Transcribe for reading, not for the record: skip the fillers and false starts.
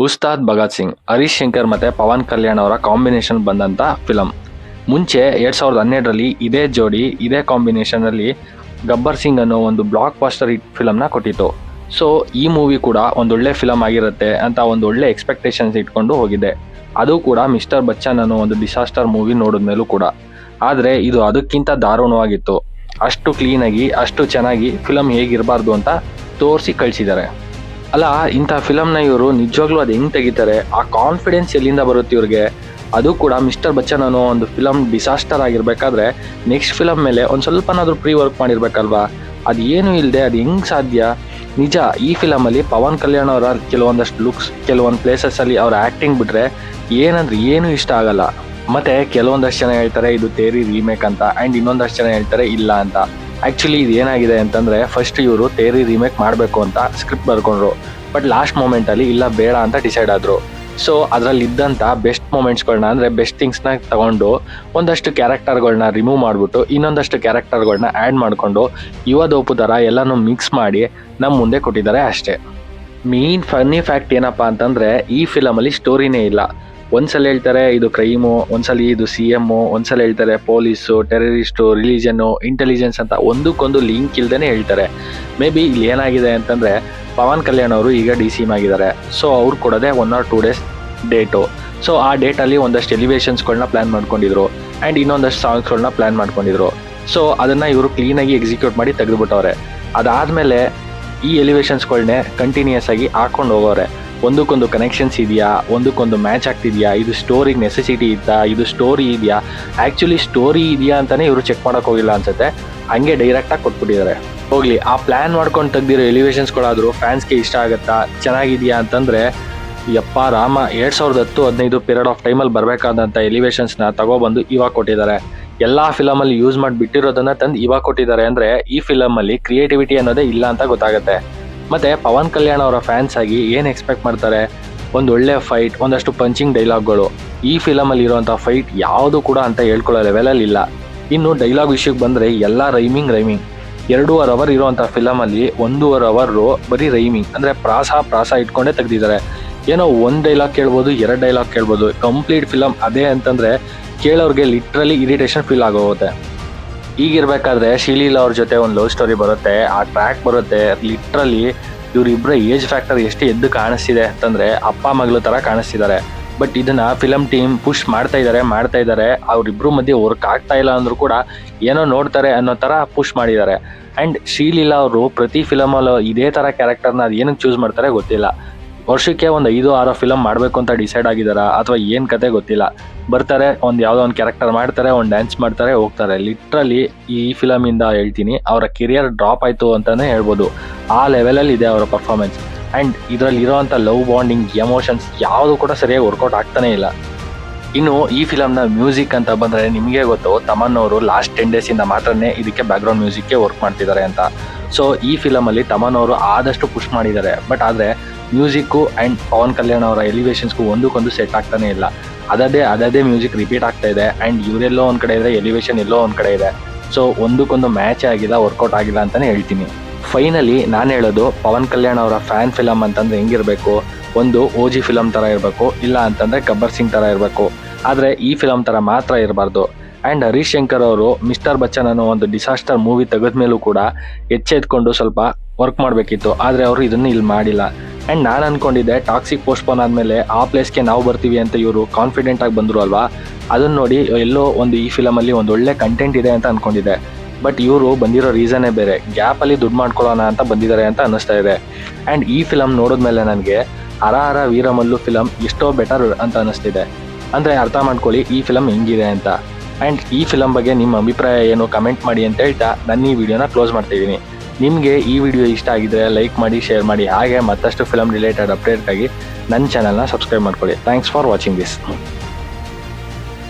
ಉಸ್ತಾದ್ ಭಗತ್ ಸಿಂಗ್, ಹರೀಶ್ ಶಂಕರ್ ಮತ್ತೆ ಪವನ್ ಕಲ್ಯಾಣ್ ಅವರ ಕಾಂಬಿನೇಷನ್ ಬಂದಂತ ಫಿಲಂ. ಮುಂಚೆ 2012ರಲ್ಲಿ ಇದೇ ಜೋಡಿ ಇದೇ ಕಾಂಬಿನೇಷನ್ ಅಲ್ಲಿ ಗಬ್ಬರ್ ಸಿಂಗ್ ಅನ್ನೋ ಒಂದು ಬ್ಲಾಕ್ ಬಾಸ್ಟರ್ ಹಿಟ್ ಫಿಲಂನ ಕೊಟ್ಟಿತ್ತು. ಸೊ ಈ ಮೂವಿ ಕೂಡ ಒಂದೊಳ್ಳೆ ಫಿಲಂ ಆಗಿರುತ್ತೆ ಅಂತ ಒಂದೊಳ್ಳೆ ಎಕ್ಸ್ಪೆಕ್ಟೇಷನ್ಸ್ ಇಟ್ಕೊಂಡು ಹೋಗಿದೆ. ಅದು ಕೂಡ ಮಿಸ್ಟರ್ ಬಚ್ಚನ್ ಅನ್ನೋ ಒಂದು ಡಿಸಾಸ್ಟರ್ ಮೂವಿ ನೋಡಿದ್ಮೇಲೂ ಕೂಡ. ಆದ್ರೆ ಇದು ಅದಕ್ಕಿಂತ ದಾರುಣವಾಗಿತ್ತು. ಅಷ್ಟು ಕ್ಲೀನಾಗಿ ಅಷ್ಟು ಚೆನ್ನಾಗಿ ಫಿಲಂ ಹೇಗಿರಬಾರ್ದು ಅಂತ ತೋರಿಸಿ ಕಳಿಸಿದ್ದಾರೆ. ಅಲ್ಲ, ಇಂಥ ಫಿಲಮ್ನ ಇವರು ನಿಜವಾಗ್ಲೂ ಅದು ಹೆಂಗೆ ತೆಗಿತಾರೆ, ಆ ಕಾನ್ಫಿಡೆನ್ಸ್ ಎಲ್ಲಿಂದ ಬರುತ್ತೆ ಇವ್ರಿಗೆ? ಅದು ಕೂಡ ಮಿಸ್ಟರ್ ಬಚ್ಚನ್ ಅನ್ನೋ ಒಂದು ಫಿಲಮ್ ಡಿಸಾಸ್ಟರ್ ಆಗಿರ್ಬೇಕಾದ್ರೆ ನೆಕ್ಸ್ಟ್ ಫಿಲಮ್ ಮೇಲೆ ಒಂದು ಸ್ವಲ್ಪನಾದ್ರೂ ಪ್ರೀ ವರ್ಕ್ ಮಾಡಿರ್ಬೇಕಲ್ವಾ? ಅದು ಏನು ಇಲ್ಲದೆ ಅದು ಹೆಂಗೆ ಸಾಧ್ಯ? ನಿಜ, ಈ ಫಿಲಮಲ್ಲಿ ಪವನ್ ಕಲ್ಯಾಣ್ ಅವರ ಕೆಲವೊಂದಷ್ಟು ಲುಕ್ಸ್, ಕೆಲವೊಂದು ಪ್ಲೇಸಸ್ಸಲ್ಲಿ ಅವ್ರ ಆ್ಯಕ್ಟಿಂಗ್ ಬಿಟ್ರೆ ಏನಂದ್ರೆ ಏನು ಇಷ್ಟ ಆಗಲ್ಲ. ಮತ್ತೆ ಕೆಲವೊಂದಷ್ಟು ಜನ ಹೇಳ್ತಾರೆ ಇದು ತೇರಿ ರೀಮೇಕ್ ಅಂತ, ಆ್ಯಂಡ್ ಇನ್ನೊಂದಷ್ಟು ಜನ ಹೇಳ್ತಾರೆ ಇಲ್ಲ ಅಂತ. ಆ್ಯಕ್ಚುಲಿ ಇದು ಏನಾಗಿದೆ ಅಂತಂದರೆ, ಫಸ್ಟ್ ಇವರು ತೇರಿ ರೀಮೇಕ್ ಮಾಡಬೇಕು ಅಂತ ಸ್ಕ್ರಿಪ್ಟ್ ಬರ್ಕೊಂಡ್ರು. ಬಟ್ ಲಾಸ್ಟ್ ಮೂಮೆಂಟಲ್ಲಿ ಇಲ್ಲ ಬೇಡ ಅಂತ ಡಿಸೈಡ್ ಆದರು. ಸೊ ಅದರಲ್ಲಿ ಇದ್ದಂಥ ಬೆಸ್ಟ್ ಮೂಮೆಂಟ್ಸ್ಗಳನ್ನ ಅಂದರೆ ಬೆಸ್ಟ್ ಥಿಂಗ್ಸ್ನ ತಗೊಂಡು ಒಂದಷ್ಟು ಕ್ಯಾರೆಕ್ಟರ್ಗಳನ್ನ ರಿಮೂವ್ ಮಾಡಿಬಿಟ್ಟು ಇನ್ನೊಂದಷ್ಟು ಕ್ಯಾರೆಕ್ಟರ್ಗಳನ್ನ ಆ್ಯಡ್ ಮಾಡಿಕೊಂಡು ಯುವದೋಪು ಥರ ಎಲ್ಲನೂ ಮಿಕ್ಸ್ ಮಾಡಿ ನಮ್ಮ ಮುಂದೆ ಕೊಟ್ಟಿದ್ದಾರೆ ಅಷ್ಟೇ. ಮೇನ್ ಫನ್ನಿ ಫ್ಯಾಕ್ಟ್ ಏನಪ್ಪ ಅಂತಂದರೆ, ಈ ಫಿಲಮಲ್ಲಿ ಸ್ಟೋರಿನೇ ಇಲ್ಲ. ಒಂದ್ಸಲ ಹೇಳ್ತಾರೆ ಇದು ಕ್ರೈಮು, ಒಂದ್ಸಲ ಇದು CM, ಒಂದ್ಸಲ ಹೇಳ್ತಾರೆ ಪೊಲೀಸು, ಟೆರರಿಸ್ಟು, ರಿಲಿಜನ್ನು, ಇಂಟೆಲಿಜೆನ್ಸ್ ಅಂತ ಒಂದಕ್ಕೊಂದು ಲಿಂಕ್ ಇಲ್ದೇ ಹೇಳ್ತಾರೆ. ಮೇ ಬಿ ಇಲ್ಲಿ ಏನಾಗಿದೆ ಅಂತಂದರೆ, ಪವನ್ ಕಲ್ಯಾಣ್ ಅವರು ಈಗ DCM ಆಗಿದ್ದಾರೆ. ಸೊ ಅವ್ರು ಕೊಡೋದೆ 1 or 2 days ಡೇಟು. ಸೊ ಆ ಡೇಟಲ್ಲಿ ಒಂದಷ್ಟು ಎಲಿವೇಷನ್ಸ್ಗಳನ್ನ ಪ್ಲ್ಯಾನ್ ಮಾಡ್ಕೊಂಡಿದ್ರು ಆ್ಯಂಡ್ ಇನ್ನೊಂದಷ್ಟು ಸಾಂಗ್ಸ್ಗಳನ್ನ ಪ್ಲ್ಯಾನ್ ಮಾಡ್ಕೊಂಡಿದ್ರು. ಸೊ ಅದನ್ನು ಇವರು ಕ್ಲೀನಾಗಿ ಎಕ್ಸಿಕ್ಯೂಟ್ ಮಾಡಿ ತೆಗೆದುಬಿಟ್ಟವ್ರೆ. ಅದಾದಮೇಲೆ ಈ ಎಲಿವೇಷನ್ಸ್ಗಳನ್ನೇ ಕಂಟಿನ್ಯೂಸ್ ಆಗಿ ಹಾಕ್ಕೊಂಡು ಹೋಗೋರೆ. ಒಂದಕ್ಕೊಂದು ಕನೆಕ್ಷನ್ಸ್ ಇದೆಯಾ, ಒಂದಕ್ಕೊಂದು ಮ್ಯಾಚ್ ಆಗ್ತಿದೆಯಾ, ಇದು ಸ್ಟೋರಿಗೆ ನೆಸೆಸಿಟಿ ಇತ್ತಾ, ಇದು ಸ್ಟೋರಿ ಇದೆಯಾ, ಆ್ಯಕ್ಚುಲಿ ಸ್ಟೋರಿ ಇದೆಯಾ ಅಂತಲೇ ಇವರು ಚೆಕ್ ಮಾಡೋಕೆ ಹೋಗಿಲ್ಲ ಅನ್ಸುತ್ತೆ. ಹಂಗೆ ಡೈರೆಕ್ಟಾಗಿ ಕೊಟ್ಬಿಟ್ಟಿದ್ದಾರೆ. ಹೋಗಲಿ, ಆ ಪ್ಲ್ಯಾನ್ ಮಾಡ್ಕೊಂಡು ತೆಗ್ದಿರೋ ಎಲಿವೇಷನ್ಸ್ಗಳಾದರೂ ಫ್ಯಾನ್ಸ್ಗೆ ಇಷ್ಟ ಆಗುತ್ತಾ, ಚೆನ್ನಾಗಿದೆಯಾ ಅಂತಂದರೆ, ಯಪ್ಪ ರಾಮ, 2010-15 ಪೀರಿಯಡ್ ಆಫ್ ಟೈಮಲ್ಲಿ ಬರಬೇಕಾದಂಥ ಎಲಿವೇಷನ್ಸ್ನ ತಗೊಬಂದು ಇವಾಗ ಕೊಟ್ಟಿದ್ದಾರೆ. ಎಲ್ಲ ಫಿಲಮಲ್ಲಿ ಯೂಸ್ ಮಾಡಿ ಬಿಟ್ಟಿರೋದನ್ನು ತಂದು ಇವಾಗ ಕೊಟ್ಟಿದ್ದಾರೆ ಅಂದರೆ ಈ ಫಿಲಮಲ್ಲಿ ಕ್ರಿಯೇಟಿವಿಟಿ ಅನ್ನೋದೇ ಇಲ್ಲ ಅಂತ ಗೊತ್ತಾಗುತ್ತೆ. ಮತ್ತು ಪವನ್ ಕಲ್ಯಾಣ್ ಅವರ ಫ್ಯಾನ್ಸ್ ಆಗಿ ಏನು ಎಕ್ಸ್ಪೆಕ್ಟ್ ಮಾಡ್ತಾರೆ? ಒಂದು ಒಳ್ಳೆ ಫೈಟ್, ಒಂದಷ್ಟು ಪಂಚಿಂಗ್ ಡೈಲಾಗ್ಗಳು. ಈ ಫಿಲಮಲ್ಲಿ ಇರೋವಂಥ ಫೈಟ್ ಯಾವುದು ಕೂಡ ಅಂತ ಹೇಳ್ಕೊಳ್ಳೋ ಲೆವೆಲಲ್ಲಿ ಇಲ್ಲ. ಇನ್ನು ಡೈಲಾಗ್ ವಿಷಯಕ್ಕೆ ಬಂದರೆ ಎಲ್ಲ ರೈಮಿಂಗ್ 2.5 hour ಇರೋವಂಥ ಫಿಲಮಲ್ಲಿ 1.5 hour ಬರೀ ರೈಮಿಂಗ್, ಅಂದರೆ ಪ್ರಾಸ ಇಟ್ಕೊಂಡೇ ತೆಗ್ದಿದ್ದಾರೆ. ಏನೋ ಒಂದು ಡೈಲಾಗ್ ಕೇಳ್ಬೋದು, 2 ಡೈಲಾಗ್ ಕೇಳ್ಬೋದು. ಕಂಪ್ಲೀಟ್ ಫಿಲಮ್ ಅದೇ ಅಂತಂದರೆ ಕೇಳೋರಿಗೆ ಲಿಟ್ರಲಿ ಇರಿಟೇಷನ್ ಫೀಲ್ ಆಗೋಗುತ್ತೆ. ಈಗಿರ್ಬೇಕಾದ್ರೆ ಶ್ರೀಲೀಲಾ ಅವ್ರ ಜೊತೆ ಒಂದು ಲವ್ ಸ್ಟೋರಿ ಬರುತ್ತೆ, ಆ ಟ್ರ್ಯಾಕ್ ಬರುತ್ತೆ. ಲಿಟ್ರಲಿ ಇವರಿಬ್ಬರ ಏಜ್ ಫ್ಯಾಕ್ಟರ್ ಎಷ್ಟು ಎದ್ದು ಕಾಣಿಸ್ತಿದೆ ಅಂತಂದರೆ ಅಪ್ಪ ಮಗಳು ಥರ ಕಾಣಿಸ್ತಿದ್ದಾರೆ. ಬಟ್ ಇದನ್ನು ಫಿಲಮ್ ಟೀಮ್ ಪುಷ್ ಮಾಡ್ತಾ ಇದ್ದಾರೆ. ಅವರಿಬ್ಬರು ಮಧ್ಯೆ ವರ್ಕ್ ಆಗ್ತಾ ಇಲ್ಲ ಅಂದರೂ ಕೂಡ ಏನೋ ನೋಡ್ತಾರೆ ಅನ್ನೋ ಥರ ಪುಷ್ ಮಾಡಿದ್ದಾರೆ. ಆ್ಯಂಡ್ ಶ್ರೀಲೀಲಾ ಅವರು ಪ್ರತಿ ಫಿಲಮಲ್ಲೂ ಇದೇ ಥರ ಕ್ಯಾರೆಕ್ಟರ್ನ ಅದು ಏನಕ್ಕೆ ಚೂಸ್ ಮಾಡ್ತಾರೆ ಗೊತ್ತಿಲ್ಲ. ವರ್ಷಕ್ಕೆ ಒಂದು 5-6 ಫಿಲಮ್ ಮಾಡಬೇಕು ಅಂತ ಡಿಸೈಡ್ ಆಗಿದ್ದಾರಾ ಅಥವಾ ಏನು ಕತೆ ಗೊತ್ತಿಲ್ಲ. ಬರ್ತಾರೆ, ಯಾವುದೋ ಒಂದು ಕ್ಯಾರೆಕ್ಟರ್ ಮಾಡ್ತಾರೆ, ಒಂದು ಡ್ಯಾನ್ಸ್ ಮಾಡ್ತಾರೆ, ಹೋಗ್ತಾರೆ. ಲಿಟ್ರಲಿ ಈ ಫಿಲಮಿಂದ ಹೇಳ್ತೀನಿ, ಅವರ ಕೆರಿಯರ್ ಡ್ರಾಪ್ ಆಯಿತು ಅಂತಲೇ ಹೇಳ್ಬೋದು. ಆ ಲೆವೆಲಲ್ಲಿ ಇದೆ ಅವರ ಪರ್ಫಾರ್ಮೆನ್ಸ್. ಆ್ಯಂಡ್ ಇದರಲ್ಲಿ ಇರೋವಂಥ ಲವ್ ಬಾಂಡಿಂಗ್, ಎಮೋಷನ್ಸ್ ಯಾವುದು ಕೂಡ ಸರಿಯಾಗಿ ವರ್ಕೌಟ್ ಆಗ್ತಾನೇ ಇಲ್ಲ. ಇನ್ನು ಈ ಫಿಲಮ್ನ ಮ್ಯೂಸಿಕ್ ಅಂತ ಬಂದರೆ ನಿಮಗೆ ಗೊತ್ತು, ತಮನ್ ಅವರು ಲಾಸ್ಟ್ 10 days ಮಾತ್ರನೇ ಇದಕ್ಕೆ ಬ್ಯಾಕ್ಗ್ರೌಂಡ್ ಮ್ಯೂಸಿಕ್ಗೆ ವರ್ಕ್ ಮಾಡ್ತಿದ್ದಾರೆ ಅಂತ. ಸೊ ಈ ಫಿಲಮಲ್ಲಿ ತಮನ್ ಅವರು ಆದಷ್ಟು ಪುಷ್ ಮಾಡಿದ್ದಾರೆ. ಬಟ್ ಆದರೆ ಮ್ಯೂಸಿಕ್ಕು ಆ್ಯಂಡ್ ಪವನ್ ಕಲ್ಯಾಣ್ ಅವರ ಎಲಿವೇಷನ್ಸ್ಗೂ ಒಂದಕ್ಕೊಂದು ಸೆಟ್ ಆಗ್ತಾನೆ ಇಲ್ಲ. ಅದೇ ಮ್ಯೂಸಿಕ್ ರಿಪೀಟ್ ಆಗ್ತಾ ಇದೆ. ಆ್ಯಂಡ್ ಇವರೆಲ್ಲೋ ಒಂದು ಕಡೆ ಇದೆ, ಎಲಿವೇಷನ್ ಎಲ್ಲೋ ಒಂದು ಕಡೆ ಇದೆ. ಸೊ ಒಂದಕ್ಕೊಂದು ಮ್ಯಾಚೇ ಆಗಿಲ್ಲ, ವರ್ಕೌಟ್ ಆಗಿಲ್ಲ ಅಂತಲೇ ಹೇಳ್ತೀನಿ. ಫೈನಲಿ ನಾನು ಹೇಳೋದು, ಪವನ್ ಕಲ್ಯಾಣ್ ಅವರ ಫ್ಯಾನ್ ಫಿಲಮ್ ಅಂತಂದರೆ ಹೆಂಗಿರಬೇಕು? ಒಂದು OG ಫಿಲಮ್ ಥರ ಇರಬೇಕು, ಇಲ್ಲ ಅಂತಂದರೆ ಗಬ್ಬರ್ ಸಿಂಗ್ ಥರ ಇರಬೇಕು. ಆದರೆ ಈ ಫಿಲಮ್ ಥರ ಮಾತ್ರ ಇರಬಾರ್ದು. ಆ್ಯಂಡ್ ಹರೀಶ್ ಶಂಕರ್ ಅವರು ಮಿಸ್ಟರ್ ಬಚ್ಚನ್ ಅನ್ನೋ ಒಂದು ಡಿಸಾಸ್ಟರ್ ಮೂವಿ ತೆಗೆದ್ಮೇಲೂ ಕೂಡ ಎಚ್ಚೆತ್ಕೊಂಡು ಸ್ವಲ್ಪ ವರ್ಕ್ ಮಾಡಬೇಕಿತ್ತು. ಆದರೆ ಅವರು ಇದನ್ನು ಇಲ್ಲಿ ಮಾಡಿಲ್ಲ. ಆ್ಯಂಡ್ ನಾನು ಅಂದ್ಕೊಂಡಿದ್ದೆ ಟಾಕ್ಸಿಕ್ ಪೋಸ್ಟ್ಪೋನ್ ಆದಮೇಲೆ ಆ ಪ್ಲೇಸ್ಗೆ ನಾವು ಬರ್ತೀವಿ ಅಂತ ಇವರು ಕಾನ್ಫಿಡೆಂಟಾಗಿ ಬಂದರು ಅಲ್ವಾ, ಅದನ್ನು ನೋಡಿ ಎಲ್ಲೋ ಒಂದು ಈ ಫಿಲಮಲ್ಲಿ ಒಂದು ಒಳ್ಳೆ ಕಂಟೆಂಟ್ ಇದೆ ಅಂತ ಅಂದ್ಕೊಂಡಿದ್ದೆ. ಬಟ್ ಇವರು ಬಂದಿರೋ ರೀಸನ್ನೇ ಬೇರೆ, ಗ್ಯಾಪಲ್ಲಿ ದುಡ್ಡು ಮಾಡ್ಕೊಳ್ಳೋಣ ಅಂತ ಬಂದಿದ್ದಾರೆ ಅಂತ ಅನ್ನಿಸ್ತಾ ಇದೆ. ಆ್ಯಂಡ್ ಈ ಫಿಲಮ್ ನೋಡಿದ್ಮೇಲೆ ನನಗೆ ಹರ ವೀರಮಲ್ಲು ಫಿಲಮ್ ಎಷ್ಟೋ ಬೆಟರ್ ಅಂತ ಅನ್ನಿಸ್ತಿದೆ. ಅಂದರೆ ಅರ್ಥ ಮಾಡ್ಕೊಳ್ಳಿ ಈ ಫಿಲಮ್ ಹೆಂಗಿದೆ ಅಂತ. ಆ್ಯಂಡ್ ಈ ಫಿಲಮ್ ಬಗ್ಗೆ ನಿಮ್ಮ ಅಭಿಪ್ರಾಯ ಏನು ಕಮೆಂಟ್ ಮಾಡಿ ಅಂತ ಹೇಳ್ತಾ ನಾನು ಈ ವಿಡಿಯೋನ ಕ್ಲೋಸ್ ಮಾಡ್ತಿದ್ದೀನಿ. ನಿಮಗೆ ಈ ವಿಡಿಯೋ ಇಷ್ಟ ಆಗಿದ್ರೆ ಲೈಕ್ ಮಾಡಿ, ಶೇರ್ ಮಾಡಿ. ಹಾಗೆ ಮತ್ತಷ್ಟು ಫಿಲಮ್ ರಿಲೇಟೆಡ್ ಅಪ್ಡೇಟ್ಗಾಗಿ ನನ್ನ ಚಾನಲ್ನ ಸಬ್ಸ್ಕ್ರೈಬ್ ಮಾಡ್ಕೊಳ್ಳಿ. Thanks for watching this.